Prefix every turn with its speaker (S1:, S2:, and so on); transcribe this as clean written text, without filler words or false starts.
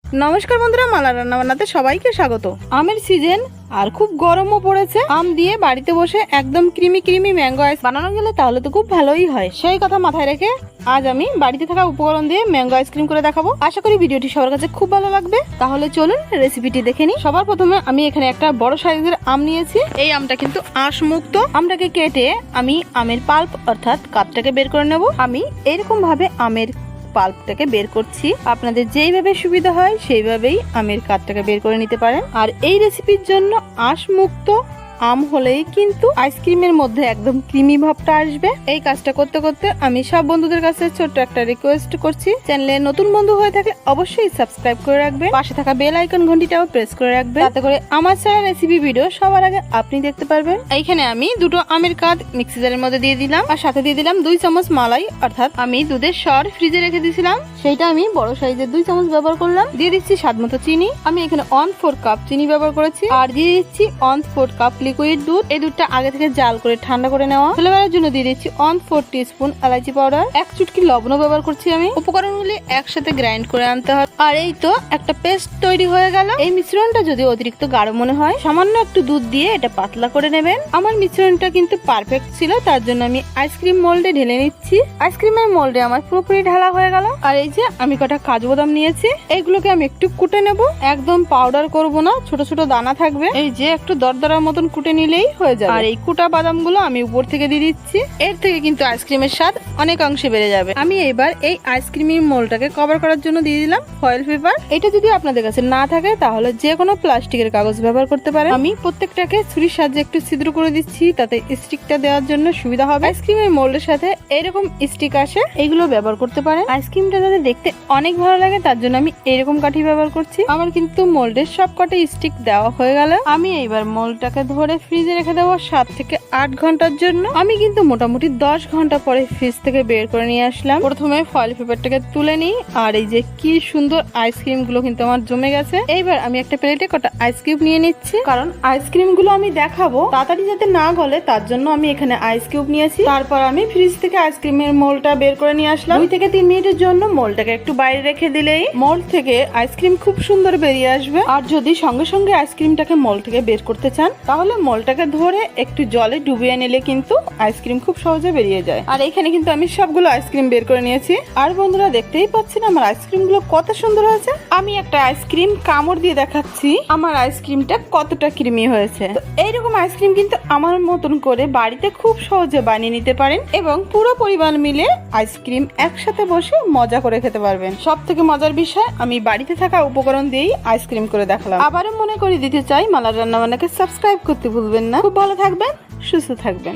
S1: নমস্কার বন্ধুরা, মালা রান্না বান্নাতে সবাইকে স্বাগত। আমের সিজন আর খুব গরমও পড়েছে। আম দিয়ে বাড়িতে বসে একদম ক্রিমি ম্যাঙ্গো আইস বানানো গেলে তাহলে তো খুব ভালোই হয়। সেই কথা মাথায় রেখে আজ আমি বাড়িতে থাকা উপকরণ দিয়ে ম্যাঙ্গো আইসক্রিম করে দেখাবো। আশা করি ভিডিওটি সবার কাছে খুব ভালো লাগবে। তাহলে চলুন রেসিপিটি দেখে নিই। সবার প্রথমে আমি এখানে একটা বড় সাইজের আম নিয়েছি। এই আমটা কিন্তু আঁশ মুক্ত। আমটাকে কেটে আমি আমের পাল্প অর্থাৎ কাপটাকে বের করে নেব। আমি এরকম ভাবে আমের পাল্পটাকে বের করছি। আপনাদের যেইভাবে সুবিধা হয় সেইভাবেই আমের কাঠটাকে বের করে নিতে পারেন। আর এই রেসিপির জন্য আঁশ মুক্ত আম হলেই কিন্তু আইসক্রিমের মধ্যে একদম ক্রিমি ভাবটা আসবে। এই কাজটা করতে করতে আমি সব বন্ধুদের কাছে ছোট্ট একটা রিকোয়েস্ট করছি, চ্যানেলে নতুন বন্ধু হয়ে থাকলে অবশ্যই সাবস্ক্রাইব করে রাখবেন, পাশে থাকা বেল আইকন ঘন্টিটাও প্রেস করে রাখবেন, যাতে করে আমার চ্যানেল রেসিপি ভিডিও সবার আগে আপনি দেখতে পারবেন। এইখানে আমি দুটো আমের কাঠ মিক্সি জারের মধ্যে দিয়ে দিলাম, আর সাথে দিয়ে দিলাম 2 চামচ মালাই, অর্থাৎ আমি দুধের সর ফ্রিজে রেখে দিয়েছিলাম, সেইটা আমি বড় সাইজের 2 চামচ ব্যবহার করলাম। দিয়ে দিচ্ছি স্বাদ মতো চিনি। আমি এখানে 1/4 কাপ চিনি ব্যবহার করেছি। আর দিয়ে দিচ্ছি 1/4 কাপ লিকুইড দুধ। এই দুধটা আগে থেকে জাল করে ঠান্ডা করে নেওয়া। ফ্লেভারের জন্য দিয়ে দিচ্ছি 1/4 টিস্পুন এলাচি পাউডার। 1 চুটকি লবণও ব্যবহার করছি আমি। উপকরণগুলি একসাথে গ্রাইন্ড করে আনতে হবে। আর এই তো একটা পেস্ট তৈরি হয়ে গেল। এই মিশ্রণটা যদি অতিরিক্ত গাঢ় মনে হয় সামান্য একটু দুধ দিয়ে এটা পাতলা করে নেবেন। আমার মিশ্রণটা কিন্তু পারফেক্ট ছিল, তার জন্য আমি আইসক্রিম মোল্ডে ঢেলে নিচ্ছি। আইসক্রিমের মোল্ডে আমার পুরোপুরি ঢালা হয়ে গেল। আর এই যে আমি কটা কাজু বাদাম নিয়েছি, এইগুলোকে আমি একটু কুটে নেব। একদম পাউডার করব না, ছোট ছোট দানা থাকবে। এই যে একটু দরদরার মতন কুটে নিলেই হয়ে যাবে। আর এই কুটা বাদামগুলো আমি উপর থেকে দিয়ে দিচ্ছি। এর থেকে কিন্তু আইসক্রিমের স্বাদ অনেক অংশে বেড়ে যাবে। আমি এবার এই আইসক্রিমের মোলটাকে কভার করার জন্য দিয়ে দিলাম ফয়েল পেপার। এটা যদি আপনাদের কাছে না থাকে তাহলে যে কোনো প্লাস্টিকের কাগজ ব্যবহার করতে পারেন। আমি প্রত্যেকটাকে ছুরির সাহায্যে একটু ছিদ্র করে দিচ্ছি, তাতে স্টিকটা দেওয়ার জন্য সুবিধা হবে। আইসক্রিমের মোল্ডের সাথে এরকম স্টিক আসে, এইগুলো ব্যবহার করতে পারেন। আইসক্রিমটা যাতে দেখতে অনেক ভালো লাগে তার জন্য আমি এরকম কাঠি ব্যবহার করছি। আমার কিন্তু মোল্ডের সব কটা স্টিক দেওয়া হয়ে গেল। আমি এইবার মোল্ডটাকে ধরে ফ্রিজে রেখে দেবো 7 থেকে 8 ঘন্টার জন্য। আমি কিন্তু মোটামুটি 10 ঘন্টা পরে ফ্রিজ থেকে বের করে নিয়ে আসলাম। প্রথমে ফয়েল পেপারটাকে তুলে নিই। আর এই যে কি সুন্দর আইসক্রিম গুলো কিন্তু আমার জমে গেছে। এইবার আমি একটা প্লেটে কটা আইসক্রিম নিয়ে নিচ্ছি, কারণ আইসক্রিম গুলো আমি দেখাবো তাড়াতাড়ি যাতে না গলে, তার জন্য আমি এখানে আইস কিউব নিয়েছি। তারপর আমি ফ্রিজ থেকে আইসক্রিমের মোলটা বের করে নিয়ে আসলাম। 2 থেকে 3 মিনিটের জন্য মোলটাকে একটু বাইরে রেখে দিলেই মোল থেকে আইসক্রিম খুব সুন্দর বেরিয়ে আসবে। আর যদি সঙ্গে সঙ্গে আইসক্রিমটাকে মোল থেকে বের করতে চান তাহলে মোলটাকে ধরে একটু জলে ডুবিয়ে নিলে কিন্তু আইসক্রিম খুব সহজে বেরিয়ে যায়। আর এখানে কিন্তু আমি সবগুলো আইসক্রিম বের করে নিয়েছি। আর বন্ধুরা দেখতেই পাচ্ছেন আমার আইসক্রিম গুলো কত সুন্দর হয়েছে। আমি একটা আইসক্রিম কামড় দিয়ে দেখাচ্ছি আমার আইসক্রিমটা কতটা ক্রিমি হয়েছে। তো এইরকম আইসক্রিম কিন্তু আমার মতন করে বাড়িতে খুব সহজে বানিয়ে নিতে পারেন এবং পুরো পরিবার মিলে আইসক্রিম একসাথে বসে মজা করে খেতে পারবেন। সব থেকে মজার বিষয়, আমি বাড়িতে থাকা উপকরণ দিয়েই আইসক্রিম করে দেখালাম। আবারও মনে করে দিতে চাই, মালার রান্নাবান্নাকে সাবস্ক্রাইব করতে ভুলবেন না। খুব ভালো থাকবেন, সুস্থ থাকবেন।